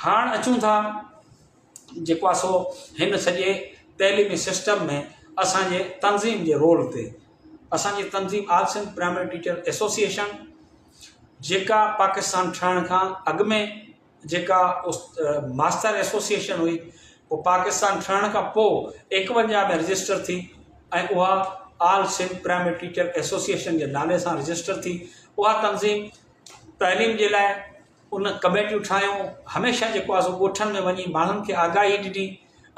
हाण अचूं था जेको आहे सो हिन सॼे तइलीमी सिस्टम में असांजे तंज़ीम जे रोल ते। असांजी तंज़ीम all Sindh primary teacher association जेका पाकिस्तान ठहण खां अॻु में जेका मास्टर एसोसिएशन हुई, वो पाकिस्तान ठहण खां पोइ 51 में रजिस्टर थी ऐं उहा all Sindh primary teacher association जे नाले सां रजिस्टर थी। उहा तंज़ीम तइलीम जे लाइ उन कमेटियूं ठाहियूं, हमेशह जेको आहे सो ॻोठनि में वञी माण्हुनि खे आगाही ॾिनी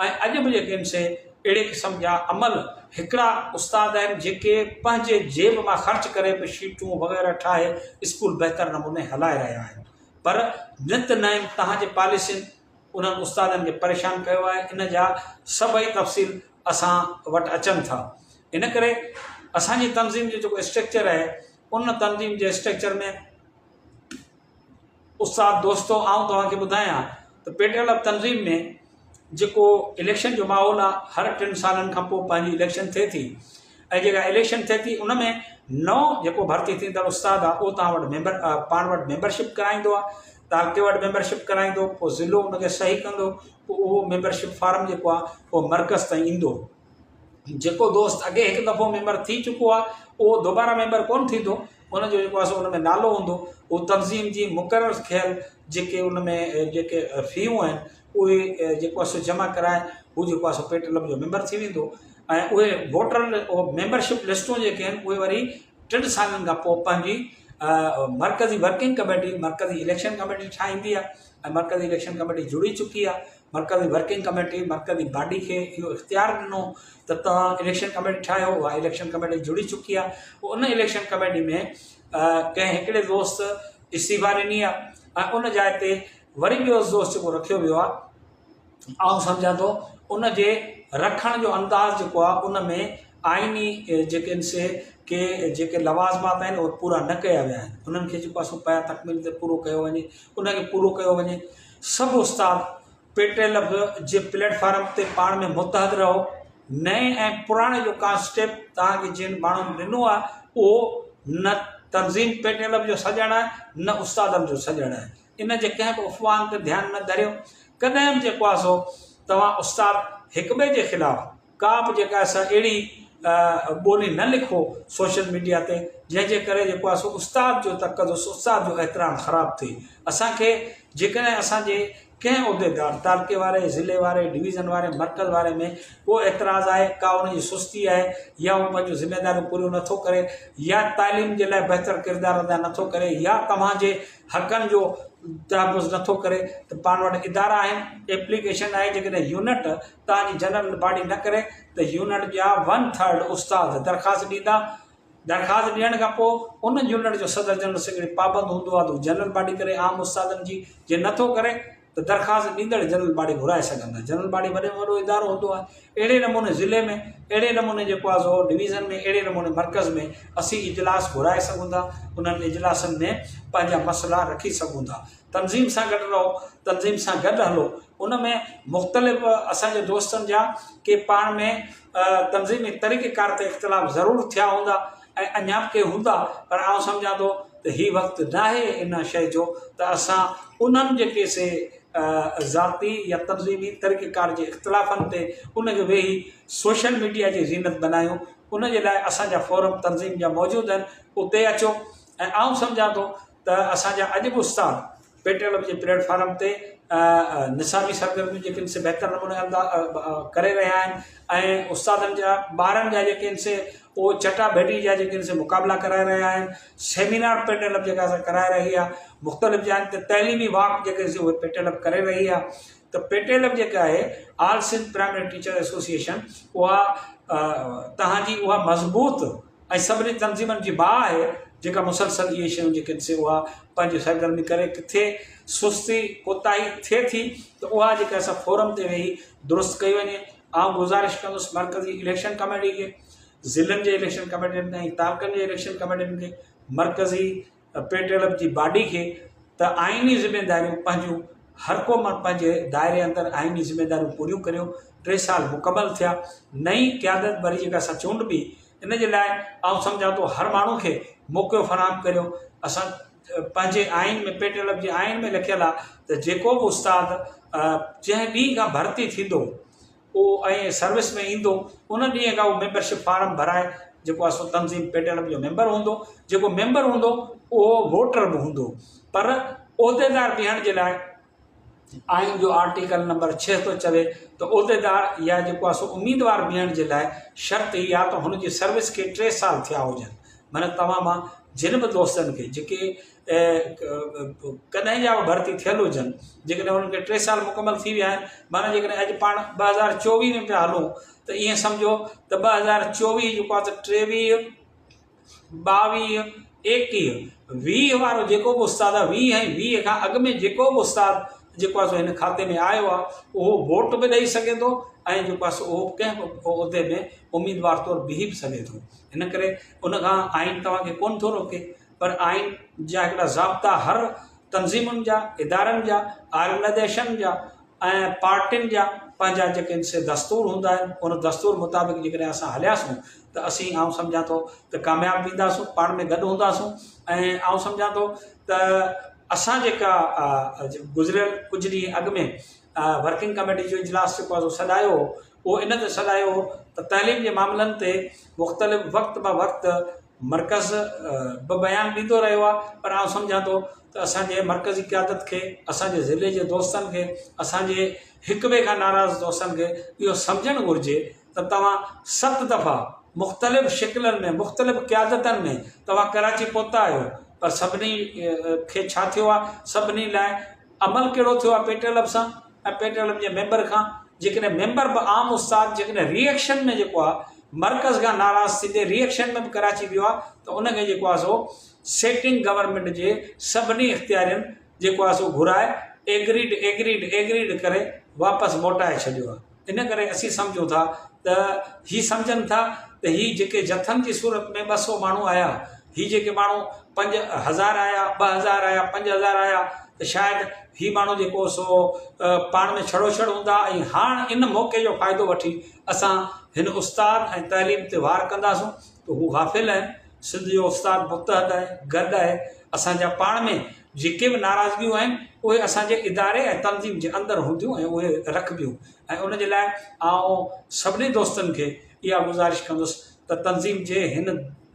ऐं अॼु बि जेके आहिनि से अहिड़े क़िस्म जा अमल हिकिड़ा उस्ताद आहिनि जेके पंहिंजे जेब मां ख़र्च करे बि शीटूं वग़ैरह ठाहे स्कूल बहितर नमूने हलाए रहिया आहिनि। पर नित नईं तव्हांजे पॉलिसियुनि उन्हनि उस्तादनि खे परेशान कयो आहे। इन जा सभई तफ़सील असां वटि अचनि था। इन करे असांजी तंज़ीम जो जेको स्ट्रक्चर आहे, उन तंज़ीम जे स्ट्रक्चर में उस्ताद दोस्तो आऊं तव्हांखे ॿुधायां त पेट्रोल तंज़ीम में जेको इलेक्शन जो माहौल आहे, हर 3 सालनि खां पोइ पंहिंजी इलेक्शन थिए थी ऐं जेका इलेक्शन थिए थी उन में नओं जेको भर्ती थींदड़ उस्ताद आहे उहो तव्हां वटि पाण वटि मेंबरशिप कराईंदो आहे, तव्हांखे वटि मेंबरशिप कराईंदो, पोइ ज़िलो उनखे सही कंदो, पोइ उहो मेंबरशिप फार्म जेको आहे उहो मर्कज़ ताईं ईंदो। जेको दोस्त अॻे हिकु दफ़ो मेंबर थी चुको आहे उहो दोबारा मेंबर कोन थींदो, उनजो जेको आहे सो उन में नालो हूंदो। उहो तंज़ीम जी मुक़ररु थियल जेके उन में जेके फ़ियूं आहिनि उहे जेको आहे सो जमा कराए हू जेको आहे सो पेट्रोल जो मेंबर थी वेंदो ऐं उहे वोटर मेंबरशिप लिस्टूं जेके आहिनि उहे वरी 3 सालनि खां पोइ पंहिंजी मरकज़ी वर्किंग कमेटी, मरकज़ी इलेक्शन कमेटी ठाहींदी आहे ऐं मरकज़ी इलेक्शन कमेटी जुड़ी चुकी आहे। मरकज़ी वर्किंग कमेटी मरकज़ी बॉडी खे इहो इख़्तियार ॾिनो त तव्हां इलेक्शन कमेटी ठाहियो, उहा इलेक्शन कमेटी जुड़ी चुकी आहे। उन इलेक्शन कमेटी में कंहिं हिकिड़े दोस्त इस्तीफ़ा ॾिनी आहे ऐं उन जाइ ते वरी ॿियो दोस्त जेको रखियो वियो आहे, आउं सम्झां थो उन जे रखण जो अंदाज़ जेको आहे उन में आइनी जेके आहिनि से के जेके लवाज़मात आहिनि उहे पूरा न कया विया आहिनि। उन्हनि खे जेको आहे सो पिया तकमील ते पूरो कयो वञे, उनखे पूरो कयो वञे। सभु उस्ताद पेट्रोल जे प्लेटफॉर्म ते पाण में मुतहद रहो। नए ऐं पुराणे जो का स्टेप तव्हांखे जिन माण्हुनि ॾिनो आहे उहो न तंज़ीम पेट्रोल जो सॼणु आहे न उस्तादनि जो सॼणु आहे। इन जे कंहिं बि अफ़वाहनि ते ध्यानु न धरियो। कॾहिं बि जेको आहे सो तव्हां उस्ताद हिक ॿिए जे ख़िलाफ़ु का बि जेका असां अहिड़ी ॿोली न लिखो सोशल मीडिया ते जंहिंजे करे जेको आहे सो उस्ताद जो तक़दुस, उस्ताद जो एहतराम ख़राबु थिए। असांखे जेकॾहिं असांजे कंहिं उहिदेदार तालके वारे, ज़िले वारे, डिवीज़न वारे, मर्कज़ वारे में को एतिराज़ आहे, का उनजी सुस्ती आहे या उहो पंहिंजूं ज़िमेदारियूं पूरियूं नथो करे या तालीम जे लाइ बहितर किरदारु अदा नथो करे या तव्हांजे हक़नि जो तहफ़ुज़ नथो करे, त पाण वटि इदारा आहिनि, एप्लीकेशन आहे। जेकॾहिं यूनिट तव्हांजी जनरल बॉडी न करे त यूनिट जा 1/3 उस्ताद दरख़्वास्त ॾींदा। दरख़्वास्त ॾियण खां पोइ उन यूनिट जो सदर जनरल सेक्रेटरी पाबंद हूंदो आहे त जनरल बॉडी करे आम उस्तादनि जी, जे नथो करे त दरख़्वास्त ॾींदड़ जनरल बॉडी घुराए सघंदा। जनरल बॉडी वॾे में वॾो इदारो हूंदो आहे। अहिड़े नमूने ज़िले में, अहिड़े नमूने जेको आहे सो डिवीज़न में, अहिड़े नमूने मर्कज़ में असीं इजलास घुराए सघूं था। उन्हनि इजलासनि में पंहिंजा मसइला रखी सघूं था। तंज़ीम सां गॾु रहो, तंज़ीम सां गॾु हलो। उन में मुख़्तलिफ़ असांजे दोस्तनि जा के पाण में तंज़ीमी तरीक़ेकार ते इख़्तिलाफ़ ज़रूरु थिया हूंदा ऐं अञा बि के हूंदा, पर आउं सम्झां थो त हीउ वक़्तु न आहे इन शइ जो त असां उन्हनि जेके से ज़ाती या तंज़ीमी तरीक़ेकार जे इख़्तिलाफ़नि ते उनखे वेही सोशल मीडिया जी ज़ीनत बनायूं। उन जे लाइ असांजा फोरम तंज़ीम जा मौजूदु आहिनि, उते अचो। ऐं आउं सम्झां थो त असांजा अॼु बि उस्ताद पेट्रोल जे प्लेटफॉर्म ते निसाबी सरगर्मियूं जेके आहिनि से बहितर नमूने करे रहिया आहिनि ऐं उस्तादनि जा ॿारनि जा जेके आहिनि से उहो चटाभेटी जा जेके आहिनि से मुक़ाबला कराए रहिया आहिनि। सेमिनार पेट्रोल जेका असां कराए रही आहे, मुख़्तलिफ़ जाइनि ते तइलीमी वाक जेके उहे पेट्रोल करे रही आहे। त पेट्रोल जेका आहे all Sindh primary teacher association, उहा तव्हांजी उहा मज़बूत ऐं सभिनी तंज़ीमनि जी बाह आहे जेका मुसलसल इहे शयूं जेके आहिनि से उहा पंहिंजी सरगर्मी करे। किथे सुस्ती कोताही थिए थी त उहा जेका असां फोरम ते वेही दुरुस्त कई वञे। आउं गुज़ारिश कंदुसि मर्कज़ी इलेक्शन कमेटी खे, ज़िलनि जे इलेक्शन कमेटियुनि ऐं तालुकनि जे इलेक्शन कमेटियुनि खे, मर्कज़ी पेट्रोल जी बॉडी खे त आइनी ज़िमेदारियूं पंहिंजूं हर को पंहिंजे दायरे अंदरि आइनी ज़िमेदारियूं पूरियूं करियो। 3 साल मुकमल थिया, नई क़यादत वरी जेका असां चूंडबी, इन जे लाइ आउं सम्झां थो हर माण्हू खे मौक़ो फ़राहम करियो। असां पंहिंजे आइन में पेट्रोल जे आइन में लिखियल आहे त जेको बि उस्ताद जंहिं ॾींहं खां भर्ती थींदो उहो ऐं सर्विस में ईंदो उन ॾींहं खां उहो मेंबरशिप फार्म भराए जेको आहे सो तनज़ीम पेट्रोल जो मेंबर हूंदो। जेको मेंबर हूंदो उहो वोटर बि हूंदो, पर उहिदेदार बीहण जे लाइ आइन जो आर्टिकल नंबर 6 थो चवे त उहिदेदार या जेको आहे सो उम्मीदवार बीहण जे लाइ शर्त इहा आहे त हुनजी सर्विस खे 3 साल थिया हुजनि। माना तव्हां मां जिन बि दोस्तनि खे जेके कॾहिं जा भर्ती थियल हुजनि, जेकॾहिं हुननि खे 3 साल मुकमल थी विया आहिनि, माना जेकॾहिं अॼु पाण 2024 में पिया हलूं त ईअं सम्झो त 2024 जेको आहे त 23, 22, 21, 20 वारो जेको बि उस्ताद आहे 20 ऐं 20 खां अॻु में जेको बि उस्ताद जेको आहे सो हिन खाते में आयो आहे उहो वोट बि ॾेई सघे थो ऐं जेको आहे सो उहो कंहिं बि उहिदे में उम्मीदवार तौरु बीह बि सघे थो। हिन करे उनखां आइन तव्हांखे कोन थो रोके, पर आइन जा हिकिड़ा ज़ाब्ता हर तनज़ीमुनि जा, इदारनि जा, ऑर्गनाइज़ेशन जा ऐं पार्टियुनि जा पंहिंजा जेके से दस्तूर हूंदा आहिनि, उन दस्तूर मुताबिक़ जेकॾहिं असां हलियासीं त असीं आउं सम्झां थो त कामयाबु थींदासीं, पाण में गॾु हूंदासीं। ऐं आउं सम्झां थो त असां जेका गुज़िरियल कुझु ॾींहं अॻु में वर्किंग कमेटी जो इजलास जेको आहे सॾायो उहो इन ते सॾायो त तइलीम जे मामलनि ते मुख़्तलिफ़ वक़्त ब वक़्तु मर्कज़ बि बयानु ॾींदो रहियो आहे, पर आउं सम्झां थो त असांजे मर्कज़ी क़यादत खे, असांजे ज़िले जे दोस्तनि खे, असांजे हिक ॿिए खां नाराज़ दोस्तनि खे इहो सम्झणु घुरिजे त तव्हां 7 दफ़ा मुख़्तलिफ़ शिकिलनि में, मुख़्तलिफ़ क़यादतनि में तव्हां कराची पहुता आहियो, पर सभिनी खे छा थियो आहे, सभिनी लाइ अमल कहिड़ो थियो आहे पेट्रोल सां ऐं पेट्रोल जे मेंबर खां। जेकॾहिं मेंबर बि आम उस्ताद जेकॾहिं रिएक्शन में जेको आहे मर्कज़ खां नाराज़ थींदे रिएक्शन में बि कराची वियो आहे त उनखे जेको आहे सो सेटिंग गवर्नमेंट जे सभिनी इख़्तियारियुनि जेको आहे सो घुराए एग्रीड करे वापसि मोटाए छॾियो आहे। इन करे असीं सम्झूं था त हीअ सम्झनि था त हीअ जेके जथनि जी सूरत में 200 माण्हू आया, हीअ जेके माण्हू 5000 आया, 2000 आया, 5000 आया, त शायदि हीअ माण्हू जेको सो पाण में छड़ोछड़ हूंदा ऐं हाणे इन मौक़े जो फ़ाइदो वठी असां हिन उस्ताद ऐं तइलीम ते वार कंदासूं त हू गाफ़िल आहिनि। सिंध जो उस्ताद मुतहद आहे, गॾु आहे। असांजा पाण में जेके बि नाराज़गियूं आहिनि उहे असांजे इदारे ऐं तनज़ीम जे अंदरि हूंदियूं ऐं उहे रखबियूं, ऐं उनजे लाइ आउं सभिनी दोस्तनि खे इहा गुज़ारिश कंदुसि त तनज़ीम जे हिन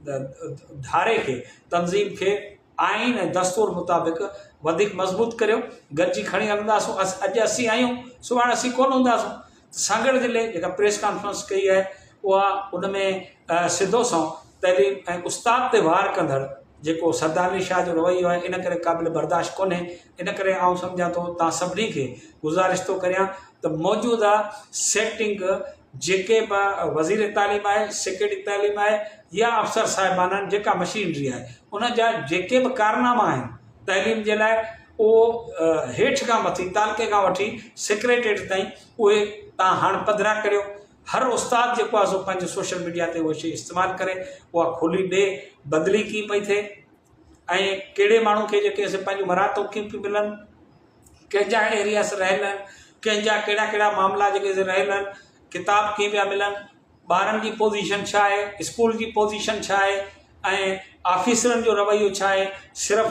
धारे खे, तनज़ीम खे आइन ऐं दस्तूर मुताबिक़ वधीक मज़बूत करियो, गॾिजी खणी हलंदासूं। अॼु असीं आहियूं, सुभाणे असीं कोन हूंदासूं। सागड़ ज़िले जेका प्रेस कॉन्फ्रेंस कई आहे उहा उन में सिधो सौ तइलीम ऐं उस्ताद ते वार कंदड़ जेको सरदार शाह जो रवैयो आहे इन करे क़ाबिल बर्दाश्त कोन्हे। इन करे आउं सम्झां थो तव्हां सभिनी खे गुज़ारिश थो करियां त मौजूदा सेटिंग जेके बि वज़ीर तालीम आहे, सेक्रेटरी तालीम आहे या अफ़सर साहिबान आहिनि, जेका मशीनरी आहे, उन जा जेके बि कारनामा आहिनि तइलीम जे लाइ उहो हेठि खां मथे तालके खां वठी सेक्रेटरी ताईं उहे तव्हां हाणे पधिरा करियो। हर उस्ताद जेको आहे सो पंहिंजे सोशल मीडिया ते उहा शइ इस्तेमालु करे, उहा खोली ॾे बदिली कीअं पई थिए ऐं कहिड़े माण्हू खे जेके पंहिंजूं मरातूं कीअं पियूं मिलनि, कंहिंजा एरियास रहियल आहिनि, कंहिंजा कहिड़ा कहिड़ा मामला जेके रहियल आहिनि, किताब कीअं पिया मिलनि, ॿारनि जी पोज़ीशन छा आहे, स्कूल जी पोज़ीशन छा आहे ऐं ऑफिसरनि जो रवैयो छा आहे। सिर्फ़ु